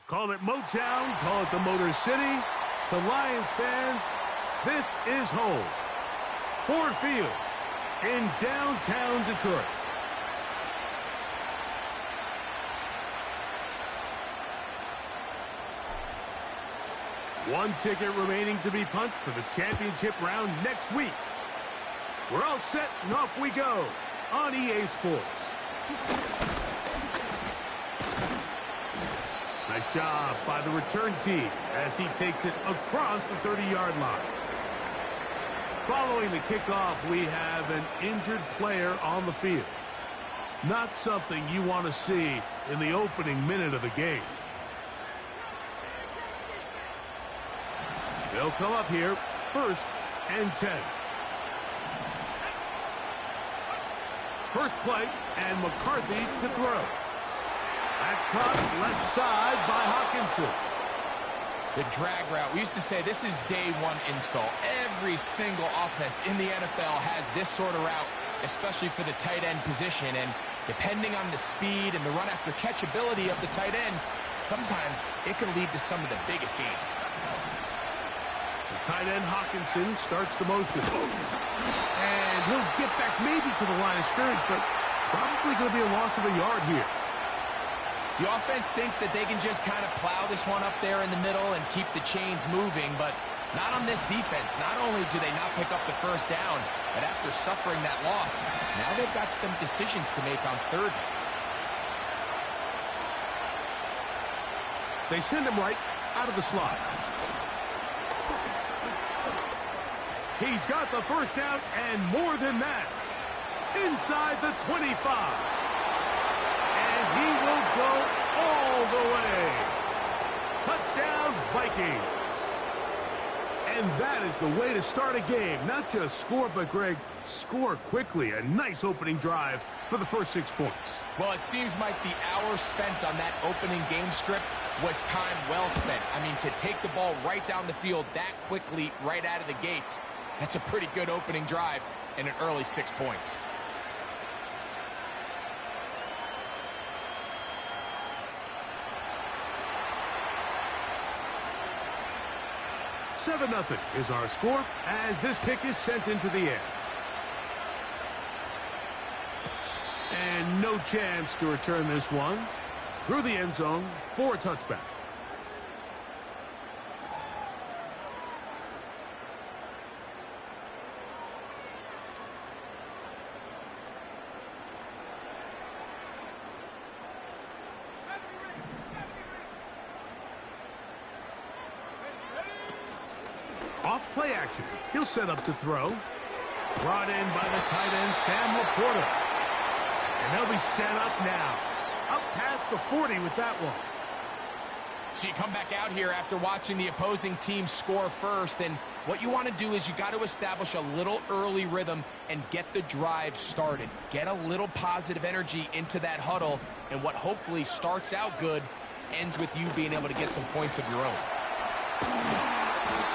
Call it Motown, call it the Motor City. To Lions fans, this is home. Ford Field in downtown Detroit. One ticket remaining to be punched for the championship round next week. We're all set and off we go on EA Sports. Nice job by the return team as he takes it across the 30-yard line. Following the kickoff, we have an injured player on the field. Not something you want to see in the opening minute of the game. They'll come up here, 1st and 10. First play, and McCarthy to throw. That's caught left side by Hawkinson. The drag route. We used to say this is day one install. Every single offense in the NFL has this sort of route, especially for the tight end position. And depending on the speed and the run after catch ability of the tight end, sometimes it can lead to some of the biggest gains. The tight end Hawkinson starts the motion. And he'll get back maybe to the line of scrimmage, but probably going to be a loss of a yard here. The offense thinks that they can just kind of plow this one up there in the middle and keep the chains moving, but not on this defense. Not only do they not pick up the first down, but after suffering that loss, now they've got some decisions to make on 3rd. They send him right out of the slot. He's got the first down and more than that. Inside the 25. And he will go all the way. Touchdown, Vikings. And that is the way to start a game. Not just score, but, Greg, score quickly. A nice opening drive for the first 6 points. Well, it seems like the hour spent on that opening game script was time well spent. I mean, to take the ball right down the field that quickly right out of the gates, that's a pretty good opening drive and an early 6 points. $7-0 is our score as this kick is sent into the air. And no chance to return this one through the end zone for a touchback. Off play action. He'll set up to throw. Brought in by the tight end, Sam Laporta. And they'll be set up now. Up past the 40 with that one. So you come back out here after watching the opposing team score first, and what you want to do is you got to establish a little early rhythm and get the drive started. Get a little positive energy into that huddle, and what hopefully starts out good ends with you being able to get some points of your own.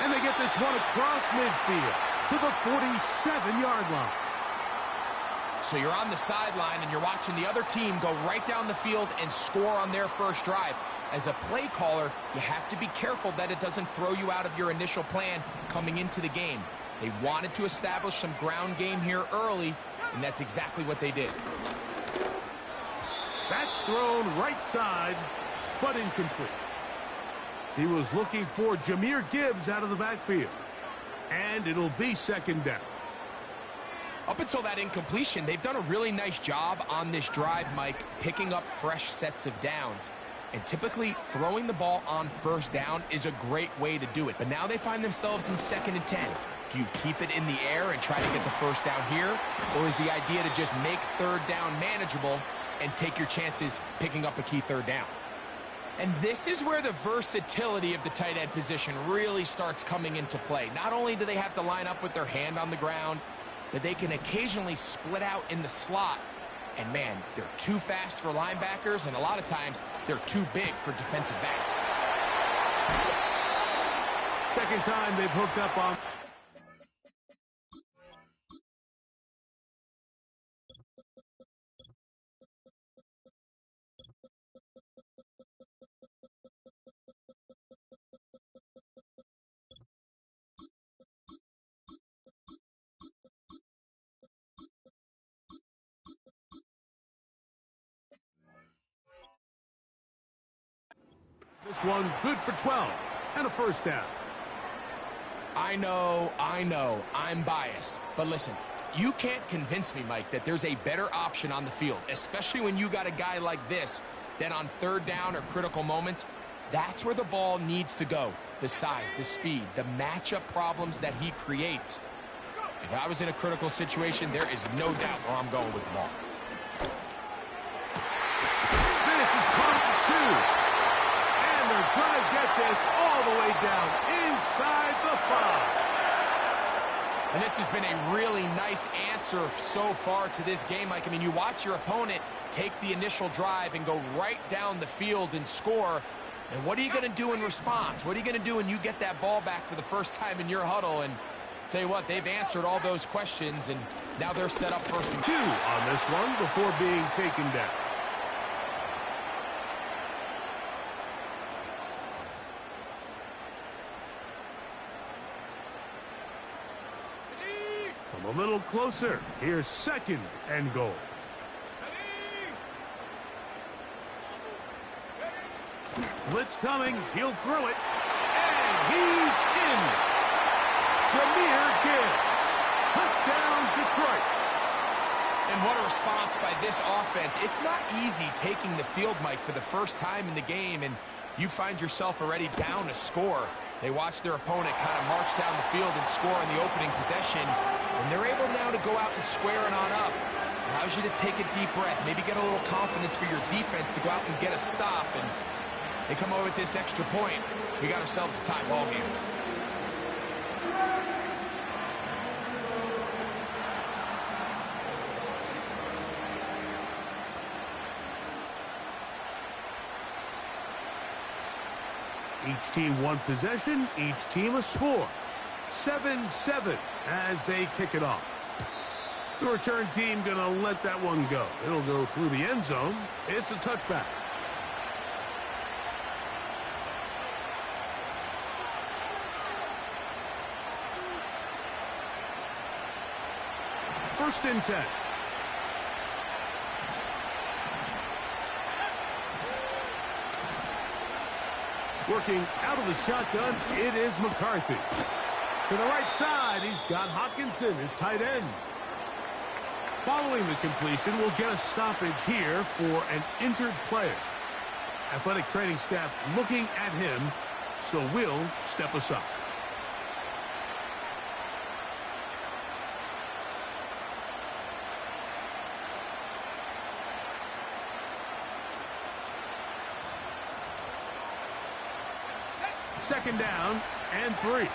And they get this one across midfield to the 47-yard line. So you're on the sideline and you're watching the other team go right down the field and score on their first drive. As a play caller, you have to be careful that it doesn't throw you out of your initial plan coming into the game. They wanted to establish some ground game here early, and that's exactly what they did. That's thrown right side, but incomplete. He was looking for Jahmyr Gibbs out of the backfield. And it'll be 2nd down. Up until that incompletion, they've done a really nice job on this drive, Mike, picking up fresh sets of downs. And typically, throwing the ball on 1st down is a great way to do it. But now they find themselves in 2nd and 10. Do you keep it in the air and try to get the first down here? Or is the idea to just make 3rd down manageable and take your chances picking up a key 3rd down? And this is where the versatility of the tight end position really starts coming into play. Not only do they have to line up with their hand on the ground, but they can occasionally split out in the slot. And man, they're too fast for linebackers, and a lot of times they're too big for defensive backs. Second time they've hooked up on... one, good for 12 and a first down. I know, I'm biased. But listen, you can't convince me, Mike, that there's a better option on the field, especially when you got a guy like this, that on third down or critical moments, that's where the ball needs to go. The size, the speed, the matchup problems that he creates. If I was in a critical situation, there is no doubt where I'm going with the ball. This is caught for 2. And they're going to get this all the way down inside the 5. And this has been a really nice answer so far to this game, Mike. I mean, you watch your opponent take the initial drive and go right down the field and score. And what are you going to do in response? What are you going to do when you get that ball back for the first time in your huddle? And tell you what, they've answered all those questions, and now they're set up first and 2 on this one before being taken down. Come a little closer. Here's second and goal. Blitz coming. He'll throw it. And he's in. Jameer Gibbs. Touchdown, Detroit. And what a response by this offense. It's not easy taking the field, Mike, for the first time in the game, and you find yourself already down a score. They watch their opponent kind of march down the field and score on the opening possession, and they're able now to go out and square it on up. Allows you to take a deep breath, maybe get a little confidence for your defense to go out and get a stop, and they come over with this extra point. We got ourselves a tie ball game. Each team one possession, each team a score. 7-7 as they kick it off. The return team going to let that one go. It'll go through the end zone. It's a touchback. First and 10. Working out of the shotgun, it is McCarthy. To the right side, he's got Hockenson, his tight end. Following the completion, we'll get a stoppage here for an injured player. Athletic training staff looking at him, so we'll step aside. Second down and 3.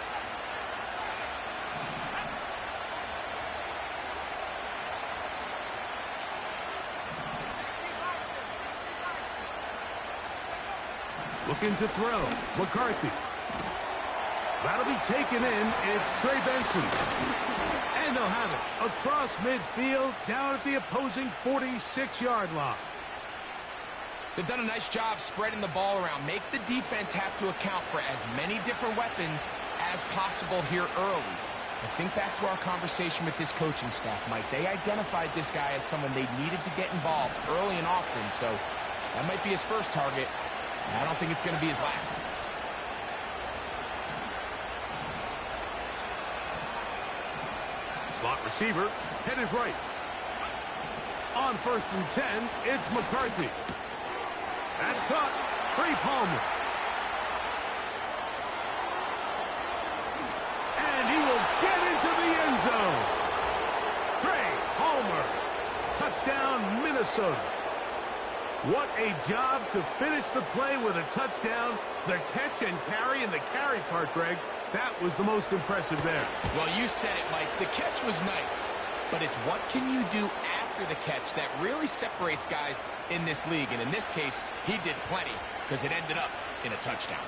Looking to throw. McCarthy. That'll be taken in. It's Trey Benson. And they'll have it across midfield down at the opposing 46-yard line. They've done a nice job spreading the ball around. Make the defense have to account for as many different weapons as possible here early. I think back to our conversation with this coaching staff, Mike. They identified this guy as someone they needed to get involved early and often, so that might be his first target. I don't think it's going to be his last. Slot receiver, headed right. On first and 10, it's McCarthy. That's caught. Trey Palmer. And he will get into the end zone. Trey Palmer. Touchdown, Minnesota. What a job to finish the play with a touchdown. The catch and carry, and the carry part, Greg, that was the most impressive there. Well, you said it, Mike. The catch was nice, but it's what can you do after the catch that really separates guys in this league. And in this case, he did plenty because it ended up in a touchdown.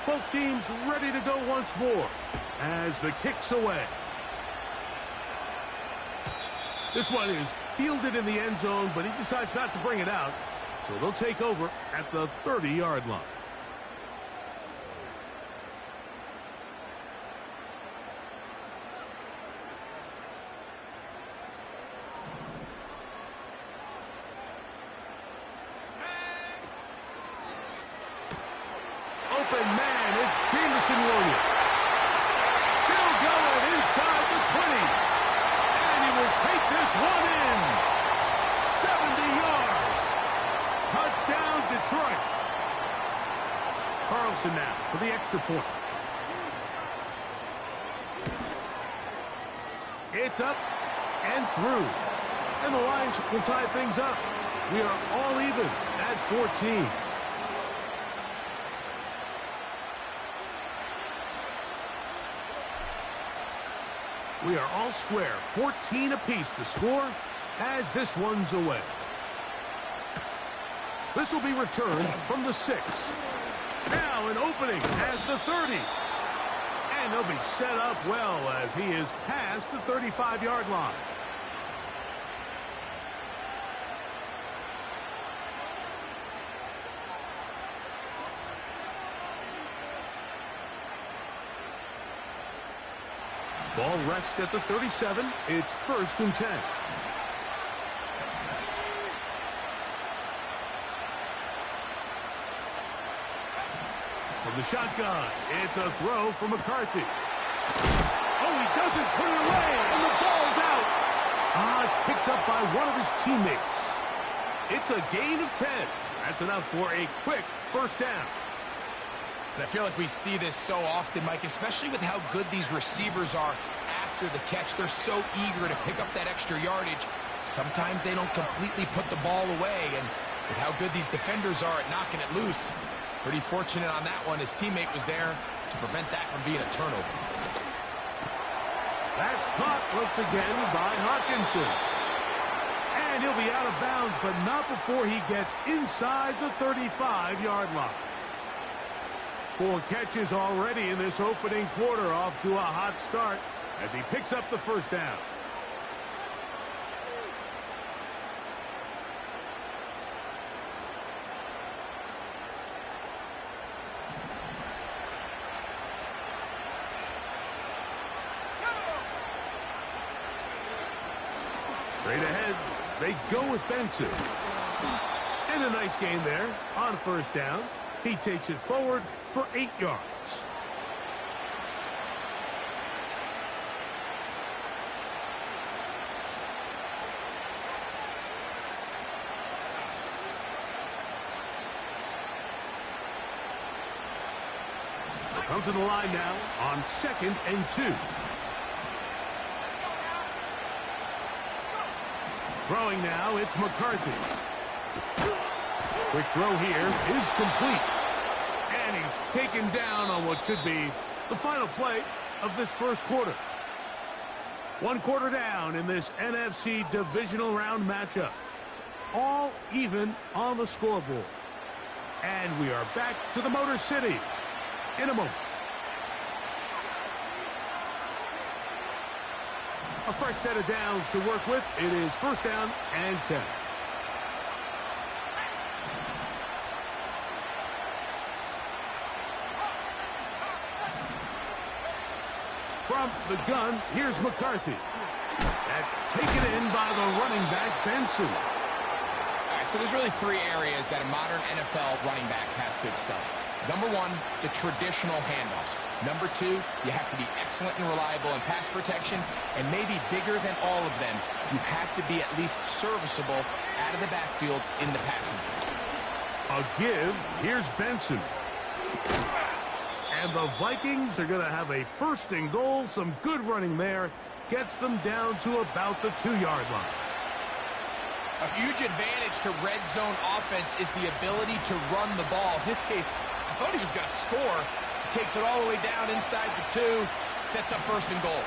Both teams ready to go once more as the kick's away. This one is fielded in the end zone, but he decides not to bring it out. So they'll take over at the 30-yard line. Jameson Williams. Still going inside the 20. And he will take this one in. 70 yards. Touchdown, Detroit. Carlson now for the extra point. It's up and through. And the Lions will tie things up. We are all even at 14. We are all square. 14 apiece the score as this one's away. This will be returned from the 6. Now an opening as the 30. And they'll be set up well as he is past the 35-yard line. Ball rests at the 37. It's 1st and 10. From the shotgun, it's a throw from McCarthy. Oh, he doesn't put it away, and the ball's out. It's picked up by one of his teammates. It's a gain of 10. That's enough for a quick first down. And I feel like we see this so often, Mike, especially with how good these receivers are after the catch. They're so eager to pick up that extra yardage. Sometimes they don't completely put the ball away, and with how good these defenders are at knocking it loose, pretty fortunate on that one. His teammate was there to prevent that from being a turnover. That's caught once again by Hawkinson. And he'll be out of bounds, but not before he gets inside the 35-yard line. 4 catches already in this opening quarter, off to a hot start as he picks up the first down. Straight ahead, they go with Benson. And a nice gain there on first down. He takes it forward for 8 yards. They come to the line now on 2nd and 2. Throwing now, it's McCarthy. Quick throw here is complete. And he's taken down on what should be the final play of this first quarter. 1 quarter down in this NFC divisional round matchup. All even on the scoreboard. And we are back to the Motor City in a moment. A fresh set of downs to work with. It is 1st down and 10. From the gun, here's McCarthy. That's taken in by the running back, Benson. All right, so there's really 3 areas that a modern NFL running back has to excel. Number 1, the traditional handoffs. Number 2, you have to be excellent and reliable in pass protection, and maybe bigger than all of them, you have to be at least serviceable out of the backfield in the passing game. A give. Here's Benson. And the Vikings are going to have a 1st and goal. Some good running there. Gets them down to about the 2-yard line. A huge advantage to red zone offense is the ability to run the ball. In this case, I thought he was going to score. Takes it all the way down inside the 2. Sets up 1st and goal.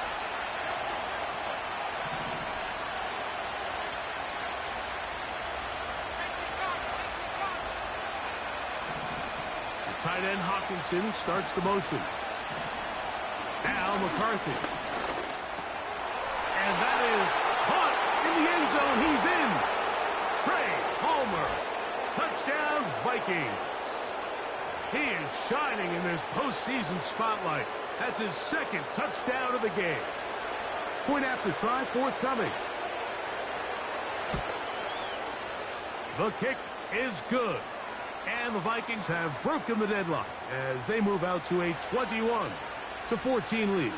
The tight end Hawkinson starts the motion. Now McCarthy. And that is caught in the end zone. He's in. Trey Palmer. Touchdown Vikings. He is shining in this postseason spotlight. That's his 2nd touchdown of the game. Point after try forthcoming. The kick is good. And the Vikings have broken the deadlock as they move out to a 21-14 lead.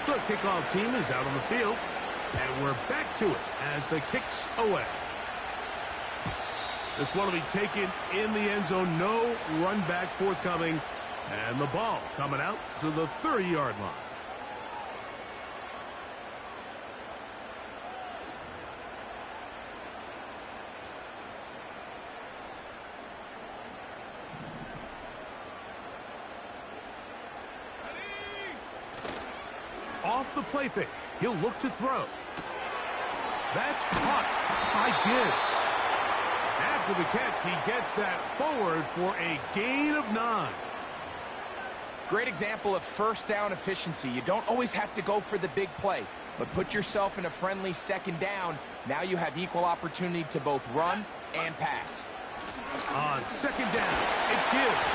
The kickoff team is out on the field, and we're back to it as the kick's away. This one will be taken in the end zone. No run back forthcoming, and the ball coming out to the 30-yard line. Off the play fake. He'll look to throw. That's caught by Gibbs. After the catch, he gets that forward for a gain of 9. Great example of first down efficiency. You don't always have to go for the big play, but put yourself in a friendly second down. Now you have equal opportunity to both run and pass. On second down, it's Gibbs.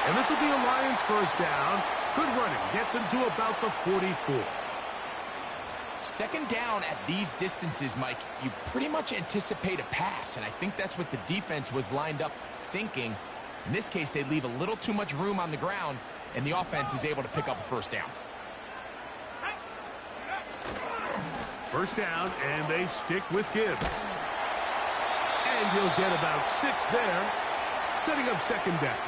And this will be a Lions first down. Good running. Gets him to about the 44. Second down at these distances, Mike, you pretty much anticipate a pass, and I think that's what the defense was lined up thinking. In this case, they leave a little too much room on the ground, and the offense is able to pick up a first down. First down, and they stick with Gibbs. And he'll get about 6 there, setting up second down.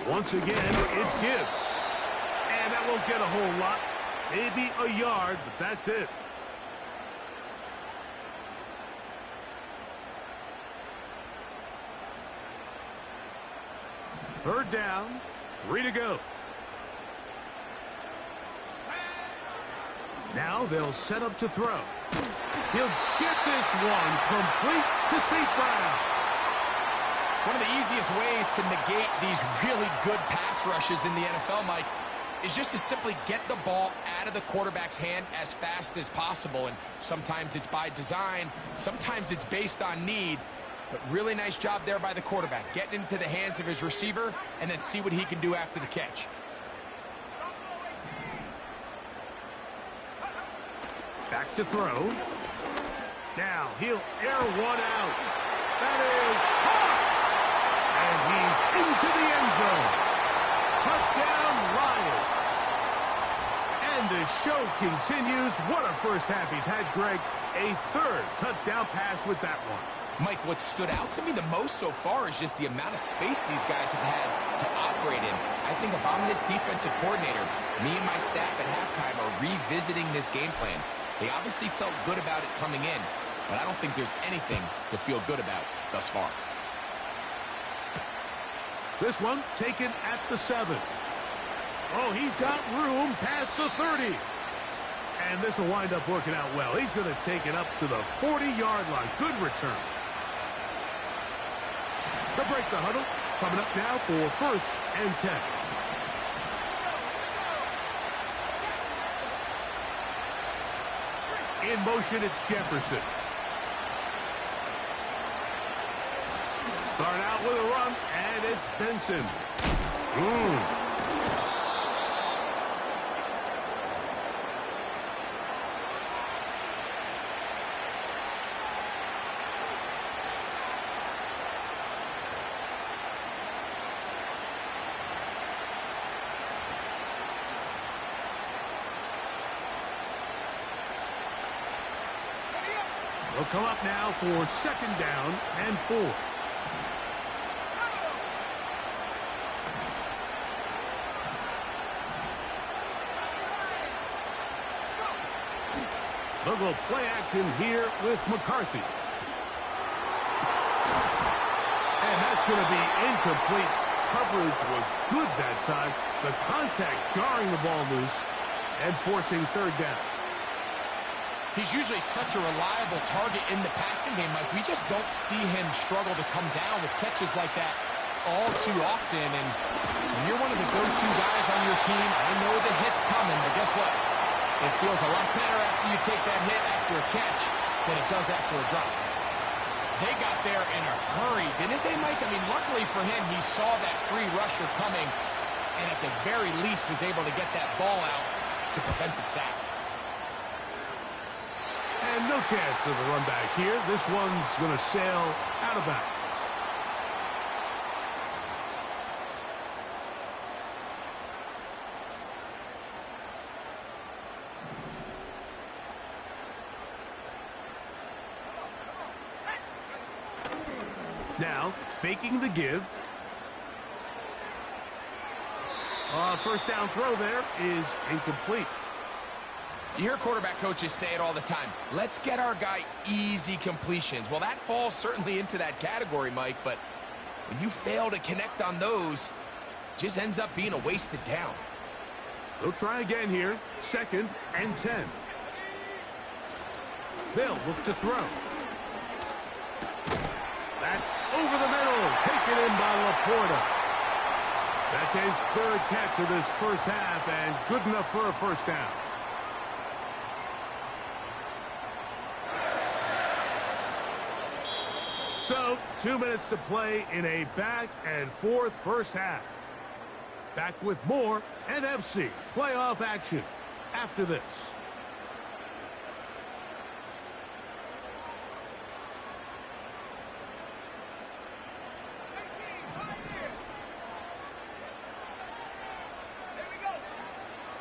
Once again, it's Gibbs. And that won't get a whole lot. Maybe a yard, but that's it. Third down, 3 to go. Now they'll set up to throw. He'll get this one complete to St. Brown. One of the easiest ways to negate these really good pass rushes in the NFL, Mike, is just to simply get the ball out of the quarterback's hand as fast as possible. And sometimes it's by design, sometimes it's based on need. But really nice job there by the quarterback, getting into the hands of his receiver and then see what he can do after the catch. Back to throw. Now he'll air one out. That is caught. And he's into the end zone. Touchdown, Lions. And the show continues. What a first half he's had, Greg. A third touchdown pass with that one. Mike, what stood out to me the most so far is just the amount of space these guys have had to operate in. I think if I'm this defensive coordinator, me and my staff at halftime are revisiting this game plan. They obviously felt good about it coming in, but I don't think there's anything to feel good about thus far. This one taken at the 7. Oh, he's got room past the 30. And this will wind up working out well. He's going to take it up to the 40-yard line. Good return. To break the huddle, coming up now for 1st and 10. In motion, it's Jefferson. Start out with a run, and it's Benson. They'll come up now for 2nd down and 4. They'll go play action here with McCarthy. And that's going to be incomplete. Coverage was good that time. The contact jarring the ball loose and forcing 3rd down. He's usually such a reliable target in the passing game, Mike. We just don't see him struggle to come down with catches like that all too often. And when you're one of the go-to guys on your team, I know the hit's coming, but guess what? It feels a lot better after you take that hit after a catch than it does after a drop. They got there in a hurry, didn't they, Mike? I mean, luckily for him, he saw that free rusher coming and at the very least was able to get that ball out to prevent the sack. And no chance of a run back here. This one's going to sail out of bounds. Now, faking the give. First down throw there is incomplete. You hear quarterback coaches say it all the time. Let's get our guy easy completions. Well, that falls certainly into that category, Mike, but when you fail to connect on those, it just ends up being a wasted down. They'll try again here. 2nd and 10. They'll look to throw. That's over the middle. Taken in by Laporta. That's his 3rd catch of this first half and good enough for a first down. So, 2 minutes to play in a back-and-forth first half. Back with more NFC playoff action after this.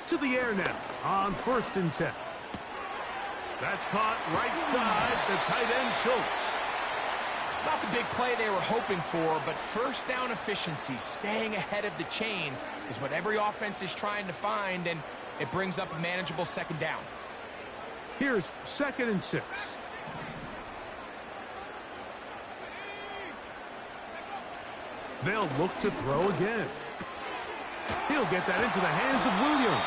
To the air now on 1st and 10. That's caught right side, the tight end Schultz. It's not the big play they were hoping for, but first down efficiency, staying ahead of the chains, is what every offense is trying to find, and it brings up a manageable 2nd down. Here's 2nd and 6. They'll look to throw again. He'll get that into the hands of Williams.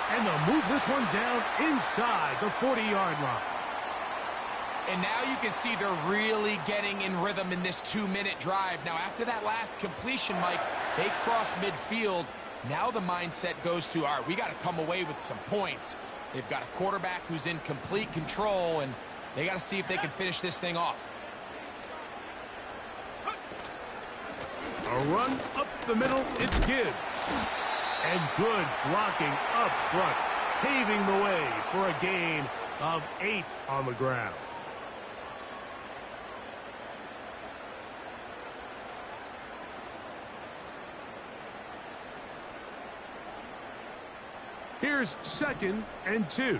And they'll move this one down inside the 40-yard line. And now you can see they're really getting in rhythm in this 2-minute drive. Now, after that last completion, Mike, they cross midfield. Now the mindset goes to, all right, we got to come away with some points. They've got a quarterback who's in complete control, and they got to see if they can finish this thing off. A run up the middle, it's Gibbs. And good blocking up front, paving the way for a gain of 8 on the ground. Here's 2nd and 2.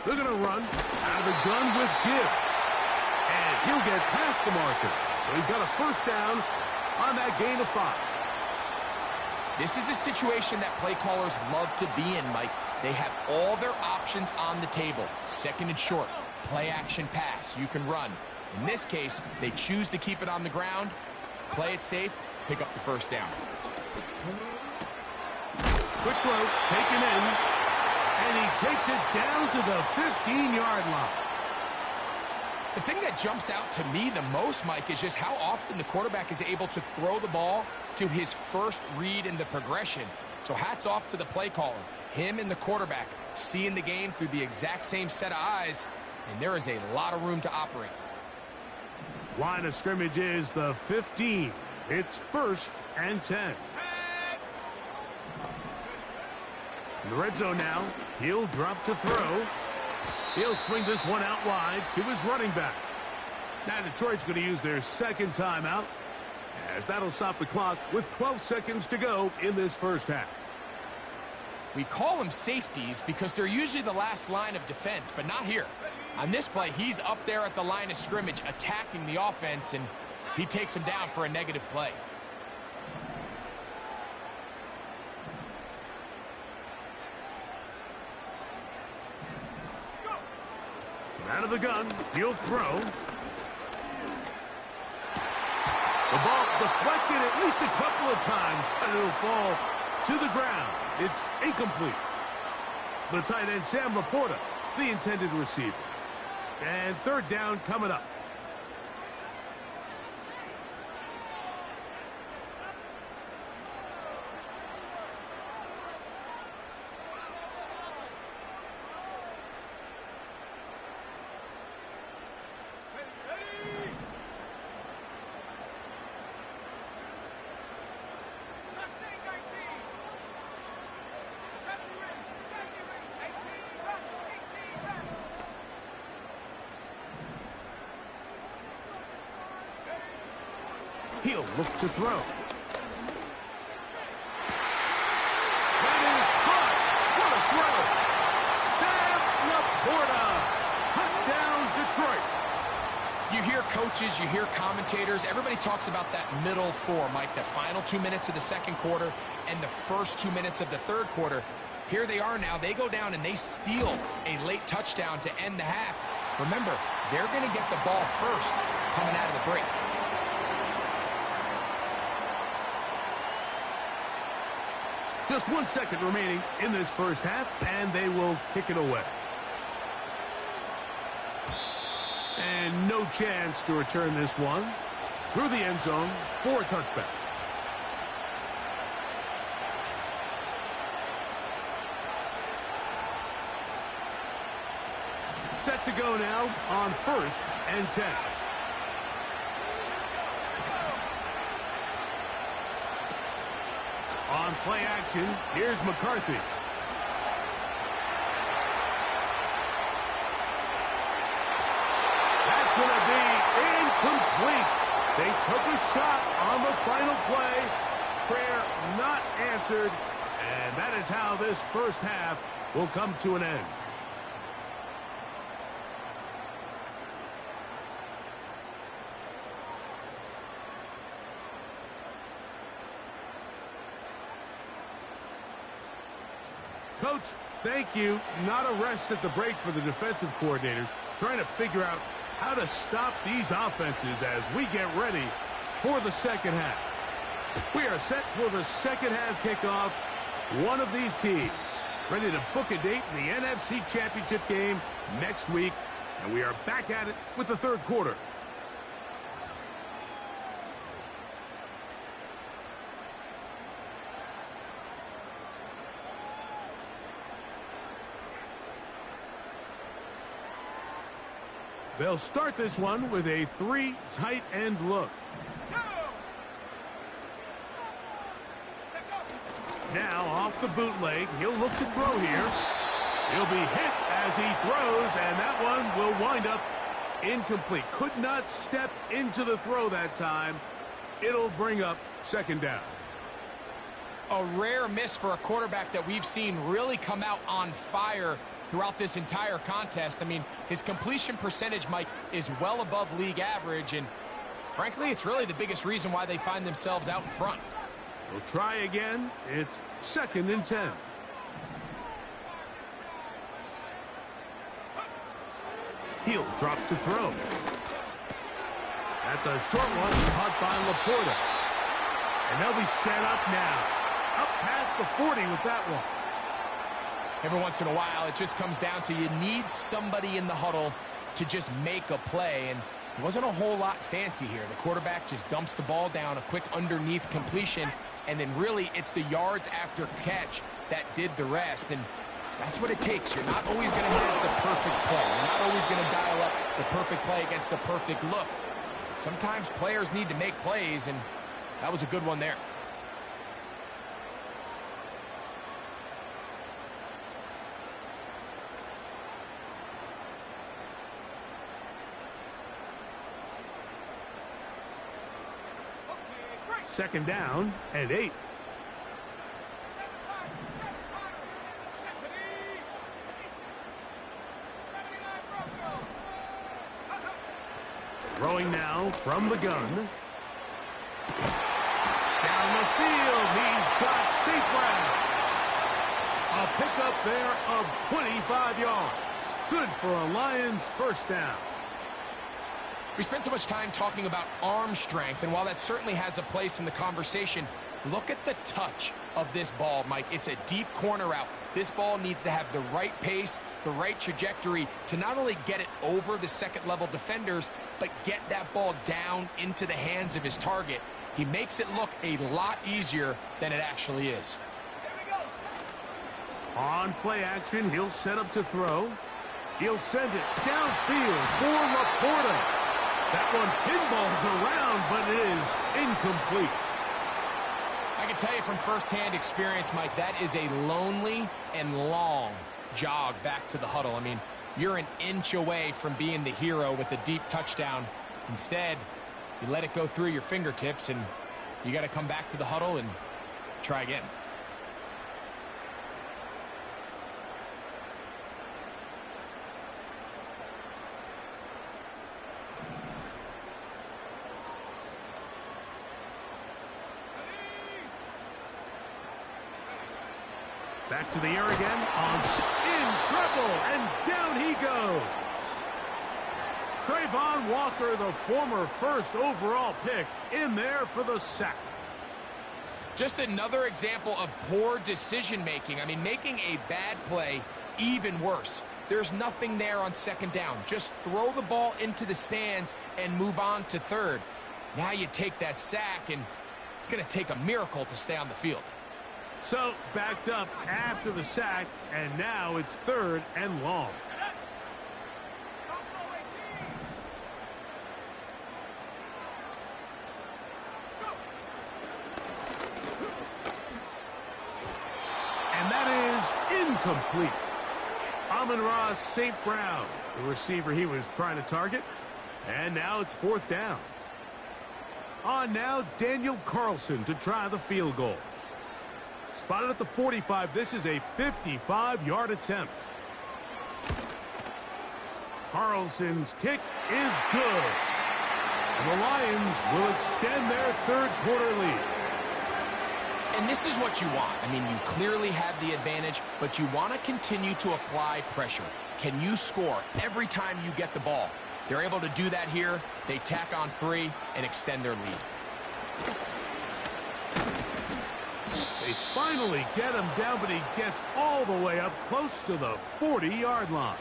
They're going to run out of the gun with Gibbs. And he'll get past the marker. So he's got a first down on that gain of 5. This is a situation that play callers love to be in, Mike. They have all their options on the table. 2nd and short, play action pass. You can run. In this case, they choose to keep it on the ground, play it safe, pick up the first down. Quick throw, taken in, and he takes it down to the 15-yard line. The thing that jumps out to me the most, Mike, is just how often the quarterback is able to throw the ball to his first read in the progression. So hats off to the play caller. Him and the quarterback seeing the game through the exact same set of eyes, and there is a lot of room to operate. Line of scrimmage is the 15. It's 1st and 10. In the red zone now, he'll drop to throw. He'll swing this one out wide to his running back. Now Detroit's going to use their 2nd timeout, as that'll stop the clock with 12 seconds to go in this first half. We call them safeties because they're usually the last line of defense, but not here. On this play, he's up there at the line of scrimmage attacking the offense, and he takes him down for a negative play. Out of the gun, he'll throw. The ball deflected at least a couple of times, but it'll fall to the ground. It's incomplete. The tight end, Sam Laporta, the intended receiver. And third down coming up. He'll look to throw. That is caught. What a throw. Sam Laporta. Touchdown, Detroit. You hear coaches, you hear commentators, everybody talks about that middle four, Mike, the final 2 minutes of the second quarter and the first 2 minutes of the third quarter. Here they are now. They go down and they steal a late touchdown to end the half. Remember, they're going to get the ball first coming out of the break. Just 1 second remaining in this first half, and they will kick it away. And no chance to return this one through the end zone for a touchback. Set to go now on 1st and 10. On play action, here's McCarthy. That's going to be incomplete. They took a shot on the final play. Prayer not answered. And that is how this first half will come to an end. Coach, thank you. Not a rest at the break for the defensive coordinators, trying to figure out how to stop these offenses as we get ready for the second half. We are set for the second half kickoff. One of these teams ready to book a date in the NFC Championship game next week, and we are back at it with the third quarter. They'll start this one with a 3 tight end look. Now off the bootleg, he'll look to throw here. He'll be hit as he throws, and that one will wind up incomplete. Could not step into the throw that time. It'll bring up second down. A rare miss for a quarterback that we've seen really come out on fire throughout this entire contest. I mean, his completion percentage, Mike, is well above league average, and frankly, it's really the biggest reason why they find themselves out in front. We'll try again. It's 2nd and 10. He'll drop to throw. That's a short one caught by Laporta. And they'll be set up now. Up past the 40 with that one. Every once in a while, it just comes down to you need somebody in the huddle to just make a play, and it wasn't a whole lot fancy here. The quarterback just dumps the ball down, a quick underneath completion, and then really it's the yards after catch that did the rest, and that's what it takes. You're not always going to have the perfect play. You're not always going to dial up the perfect play against the perfect look. Sometimes players need to make plays, and that was a good one there. Second down and 8. Throwing now from the gun. Down the field, he's got St. Brown. A pickup there of 25 yards. Good for a Lions first down. We spent so much time talking about arm strength, and while that certainly has a place in the conversation, look at the touch of this ball, Mike. It's a deep corner route. This ball needs to have the right pace, the right trajectory to not only get it over the second-level defenders, but get that ball down into the hands of his target. He makes it look a lot easier than it actually is. On play action, he'll set up to throw. He'll send it downfield for Laporta. That one pinballs around, but it is incomplete. I can tell you from firsthand experience, Mike, that is a lonely and long jog back to the huddle. I mean, you're an inch away from being the hero with a deep touchdown. Instead, you let it go through your fingertips, and you got to come back to the huddle and try again. Back to the air again, in trouble, and down he goes. Trayvon Walker, the former first overall pick, in there for the sack. Just another example of poor decision-making. I mean, making a bad play even worse. There's nothing there on second down. Just throw the ball into the stands and move on to third. Now you take that sack, and it's going to take a miracle to stay on the field. So, backed up after the sack, and now it's third and long. And that is incomplete. Amon-Ra St. Brown, the receiver he was trying to target. And now it's fourth down. On now, Daniel Carlson to try the field goal. Spotted at the 45. This is a 55-yard attempt. Carlson's kick is good. And the Lions will extend their third-quarter lead. And this is what you want. I mean, you clearly have the advantage, but you want to continue to apply pressure. Can you score every time you get the ball? They're able to do that here. They tack on 3 and extend their lead. They finally get him down, but he gets all the way up close to the 40-yard line.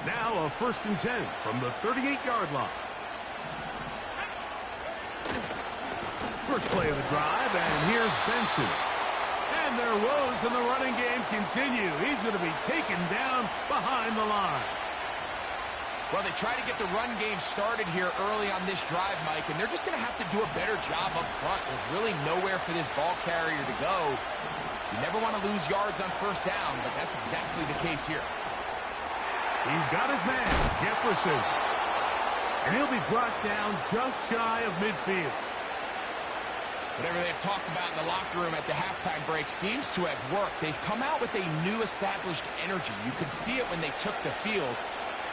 Now a 1st and 10 from the 38-yard line. First play of the drive, and here's Benson. And their woes in the running game continue. He's going to be taken down behind the line. Well, they try to get the run game started here early on this drive, Mike, and they're just going to have to do a better job up front. There's really nowhere for this ball carrier to go. You never want to lose yards on 1st down, but that's exactly the case here. He's got his man, Jefferson. And he'll be brought down just shy of midfield. Whatever they've talked about in the locker room at the halftime break seems to have worked. They've come out with a new established energy. You could see it when they took the field.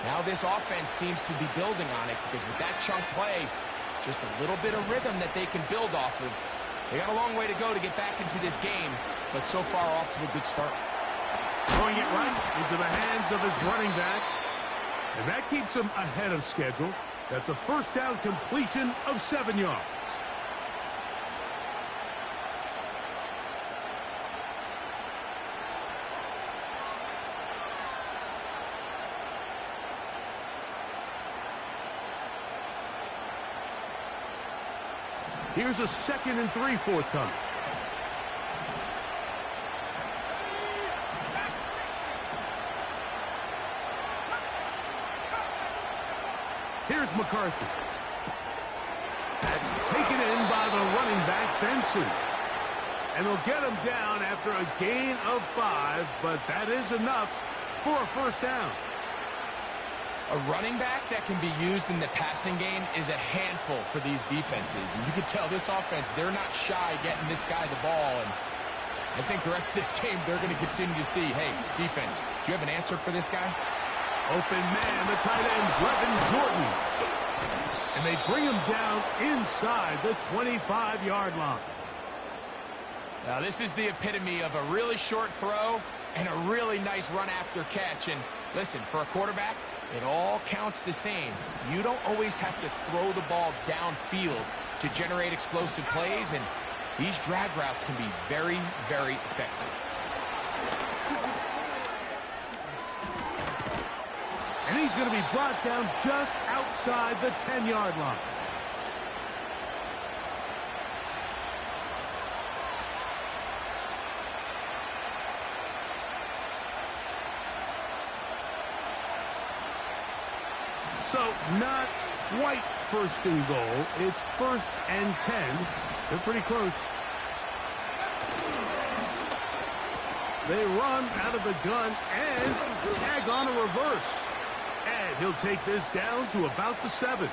Now this offense seems to be building on it because with that chunk play, just a little bit of rhythm that they can build off of. They got a long way to go to get back into this game, but so far off to a good start. Throwing it right into the hands of his running back. And that keeps him ahead of schedule. That's a 1st down completion of 7 yards. Here's a 2nd and 3 forthcoming. Here's McCarthy. That's taken in by the running back, Benson. And they'll get him down after a gain of 5, but that is enough for a 1st down. A running back that can be used in the passing game is a handful for these defenses. And you can tell this offense, they're not shy getting this guy the ball. And I think the rest of this game, they're going to continue to see, hey, defense, do you have an answer for this guy? Open man, the tight end, Brevin Jordan. And they bring him down inside the 25-yard line. Now, this is the epitome of a really short throw and a really nice run after catch. And listen, for a quarterback, it all counts the same. You don't always have to throw the ball downfield to generate explosive plays, and these drag routes can be very, very effective. And he's going to be brought down just outside the 10-yard line. So, not quite first and goal. It's 1st and 10. They're pretty close. They run out of the gun and tag on a reverse. And he'll take this down to about the 7.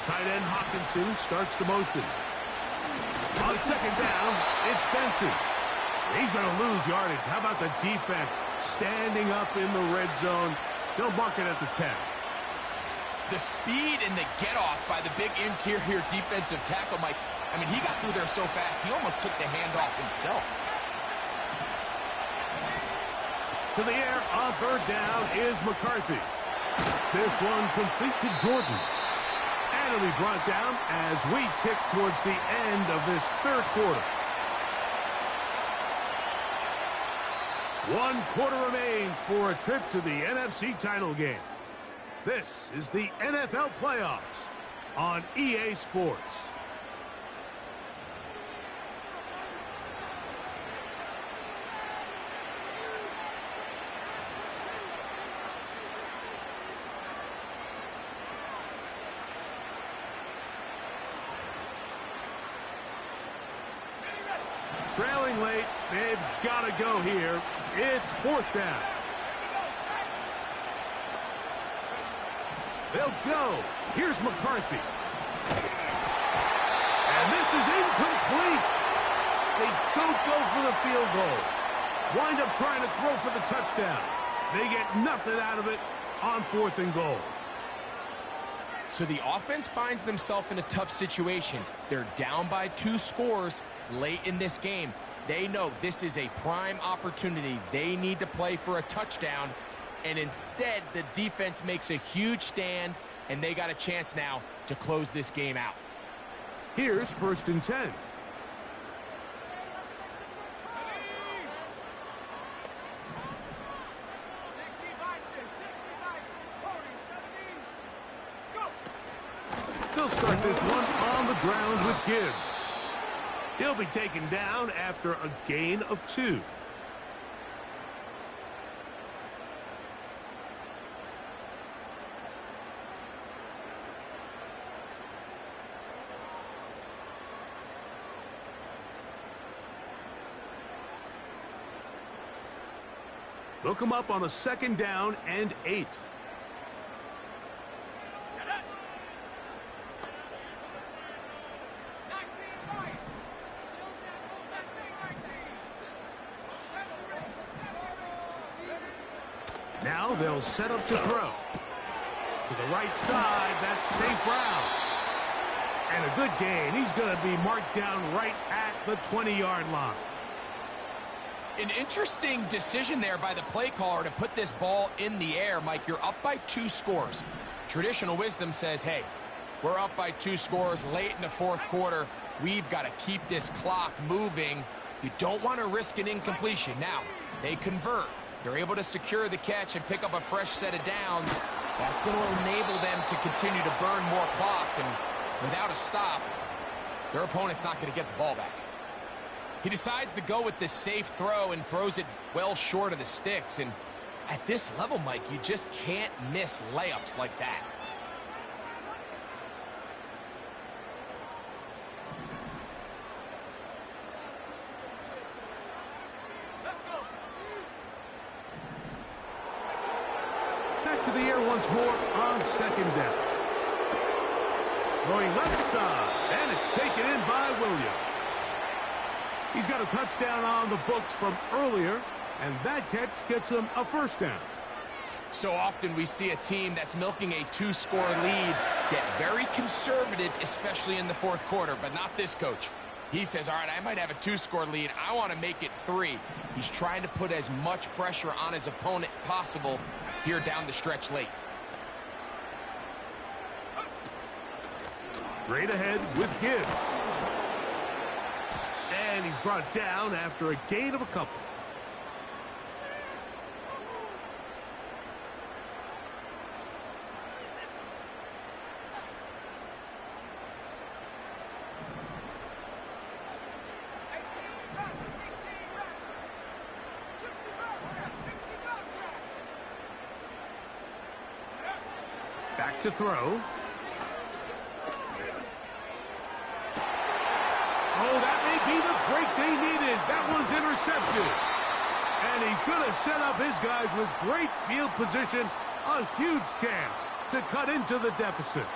Tight end Hawkinson starts the motion. On 2nd down, it's Benson. He's going to lose yardage. How about the defense standing up in the red zone? They'll mark it at the 10. The speed and the get-off by the big interior defensive tackle, Mike. I mean, he got through there so fast, he almost took the handoff himself. To the air on 3rd down is McCarthy. This one complete to Jordan. And it'll be brought down as we tick towards the end of this 3rd quarter. 1 quarter remains for a trip to the NFC title game. This is the NFL playoffs on EA Sports. Trailing late, they've got to go here. It's 4th down. They'll go. Here's McCarthy. And this is incomplete. They don't go for the field goal. Wind up trying to throw for the touchdown. They get nothing out of it on 4th and goal. So the offense finds themselves in a tough situation. They're down by 2 scores late in this game. They know this is a prime opportunity. They need to play for a touchdown. And instead, the defense makes a huge stand, and they got a chance now to close this game out. Here's 1st and 10. They'll start this one on the ground with Gibbs. He'll be taken down after a gain of 2. They'll come up on a 2nd down and 8. Now they'll set up to throw. To the right side, that's St. Brown. And a good gain. He's going to be marked down right at the 20-yard line. An interesting decision there by the play caller to put this ball in the air. Mike, you're up by 2 scores. Traditional wisdom says, hey, we're up by 2 scores late in the 4th quarter. We've got to keep this clock moving. You don't want to risk an incompletion. Now, they convert. They're able to secure the catch and pick up a fresh set of downs. That's going to enable them to continue to burn more clock. And without a stop, their opponent's not going to get the ball back. He decides to go with this safe throw and throws it well short of the sticks. And at this level, Mike, you just can't miss layups like that. to the air once more on second down. Throwing left side, and it's taken in by Williams. He's got a touchdown on the books from earlier, and that catch gets him a first down. So often we see a team that's milking a 2-score lead get very conservative, especially in the fourth quarter, but not this coach. He says, all right, I might have a 2-score lead. I want to make it 3. He's trying to put as much pressure on his opponent possible here down the stretch late. Straight ahead with Gibbs. And he's brought down after a gain of a couple. Back to throw. Oh, that may be the break they needed. That one's intercepted. And he's going to set up his guys with great field position. A huge chance to cut into the deficit.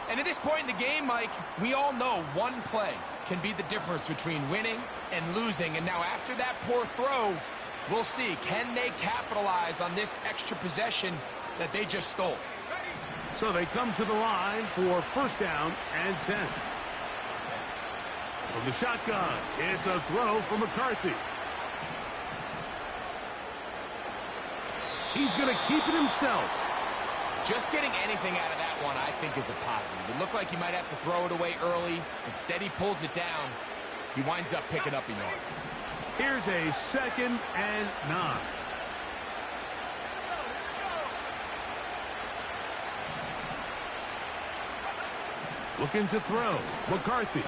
And at this point in the game, Mike, we all know one play can be the difference between winning and losing. And now after that poor throw, we'll see. Can they capitalize on this extra possession that they just stole? So they come to the line for first down and 10. From the shotgun, it's a throw from McCarthy. He's going to keep it himself. Just getting anything out of that one, I think, is a positive. It looked like he might have to throw it away early. Instead, he pulls it down. He winds up picking up a yard. Here's a 2nd and 9. Looking to throw. McCarthy.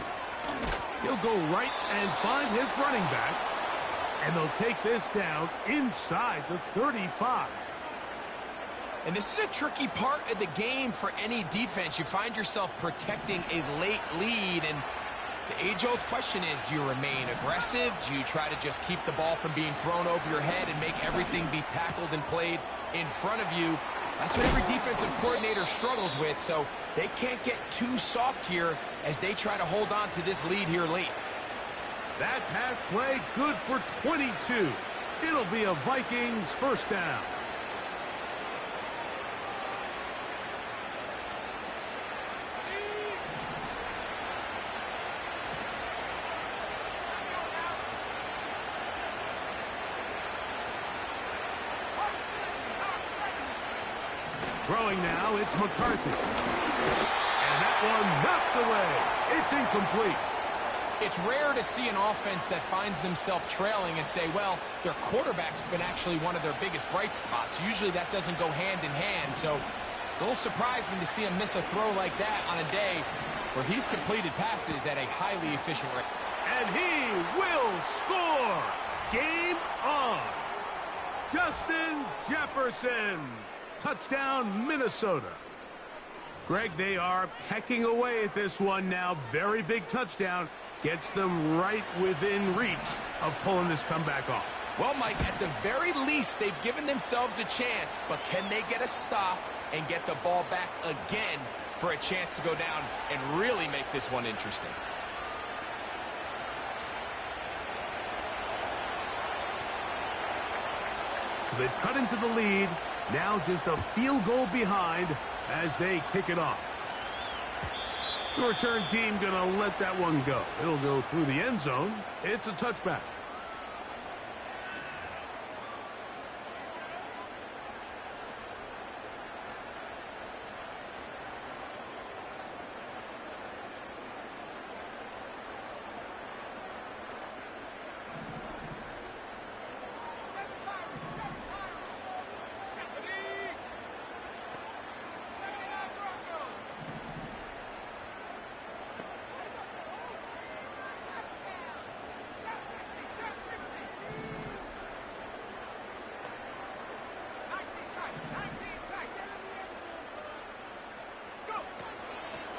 He'll go right and find his running back. And they'll take this down inside the 35. And this is a tricky part of the game for any defense. You find yourself protecting a late lead, and the age-old question is, do you remain aggressive? Do you try to just keep the ball from being thrown over your head and make everything be tackled and played in front of you? That's what every defensive coordinator struggles with, so they can't get too soft here as they try to hold on to this lead here late. That pass play good for 22. It'll be a Vikings first down. Throwing now, it's McCarthy. And that one knocked away. It's incomplete. It's rare to see an offense that finds themselves trailing and say, well, their quarterback's been actually one of their biggest bright spots. Usually that doesn't go hand in hand, so it's a little surprising to see him miss a throw like that on a day where he's completed passes at a highly efficient rate. And he will score. Game on. Justin Jefferson. Touchdown, Minnesota. Greg, they are pecking away at this one now. Very big touchdown. Gets them right within reach of pulling this comeback off. Well, Mike, at the very least, they've given themselves a chance. But can they get a stop and get the ball back again for a chance to go down and really make this one interesting? So they've cut into the lead. Now just a field goal behind as they kick it off. The return team going to let that one go. It'll go through the end zone. It's a touchback.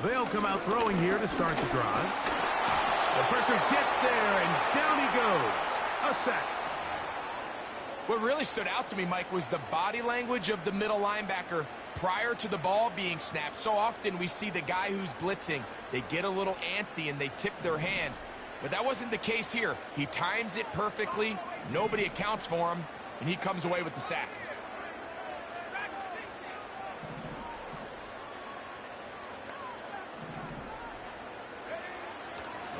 They'll come out throwing here to start the drive. The pressure gets there, and down he goes. A sack. What really stood out to me, Mike, was the body language of the middle linebacker prior to the ball being snapped. So often we see the guy who's blitzing, they get a little antsy and they tip their hand. But that wasn't the case here. He times it perfectly, nobody accounts for him, and he comes away with the sack.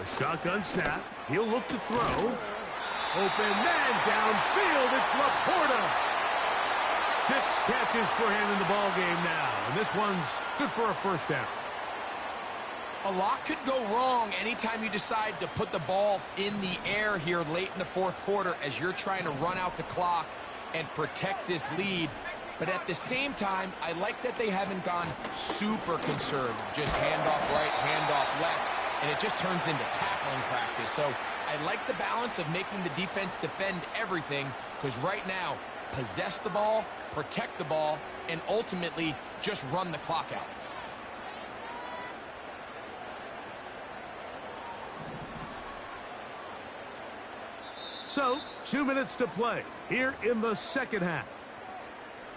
A shotgun snap. He'll look to throw. Open man downfield. It's Laporta. 6 catches for him in the ball game now. And this one's good for a first down. A lot could go wrong anytime you decide to put the ball in the air here late in the fourth quarter as you're trying to run out the clock and protect this lead. But at the same time, I like that they haven't gone super conservative. Just handoff right, handoff left, and it just turns into tackling practice. So I like the balance of making the defense defend everything, because right now, possess the ball, protect the ball, and ultimately just run the clock out. So, 2 minutes to play here in the second half.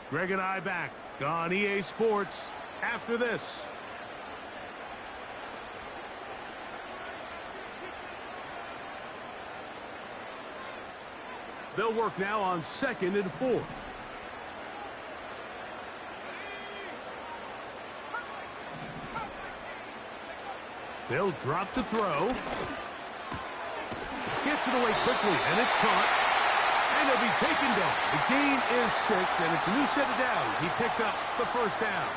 Greg and I back on EA Sports after this. They'll work now on 2nd and 4. They'll drop to throw. Gets it away quickly, and it's caught. And he'll be taken down. The gain is 6, and it's a new set of downs. He picked up the first down.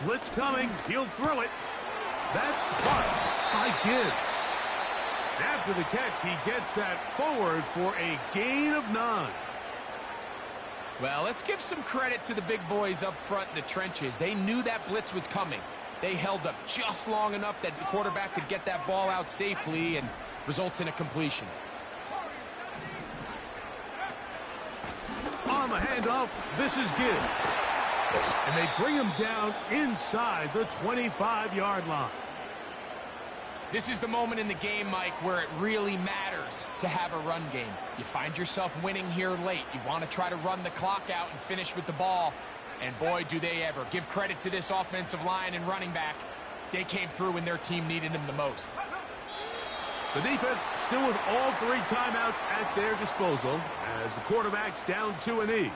Blitz coming. He'll throw it. That's caught by Gibbs. After the catch, he gets that forward for a gain of 9. Well, let's give some credit to the big boys up front in the trenches. They knew that blitz was coming. They held up just long enough that the quarterback could get that ball out safely and results in a completion. On the handoff, this is Gibbs. And they bring him down inside the 25-yard line. This is the moment in the game, Mike, where it really matters to have a run game. You find yourself winning here late. You want to try to run the clock out and finish with the ball. And boy, do they ever. Give credit to this offensive line and running back. They came through when their team needed them the most. The defense still with all 3 timeouts at their disposal as the quarterback's down to a knee.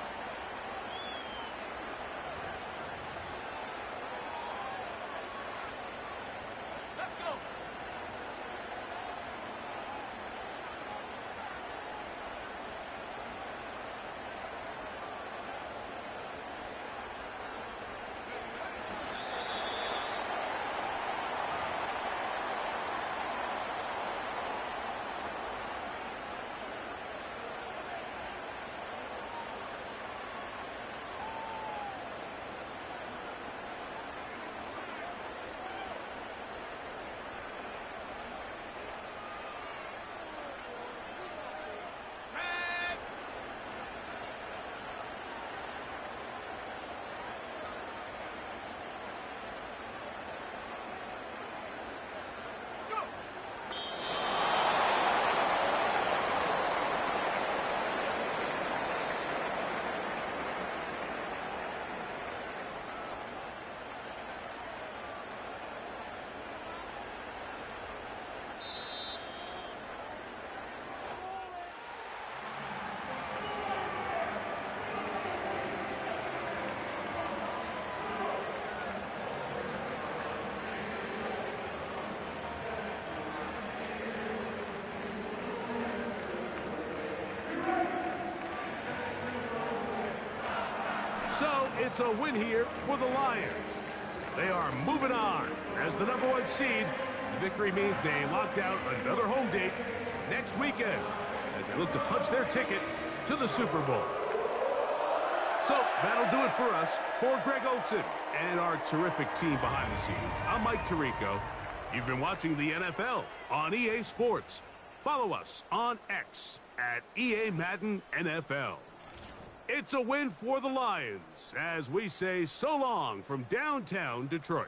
So it's a win here for the Lions. They are moving on as the #1 seed. The victory means they locked out another home date next weekend as they look to punch their ticket to the Super Bowl. So that'll do it for us. For Greg Olson and our terrific team behind the scenes, I'm Mike Tirico. You've been watching the NFL on EA Sports. Follow us on X at EA Madden NFL. It's a win for the Lions as we say so long from downtown Detroit.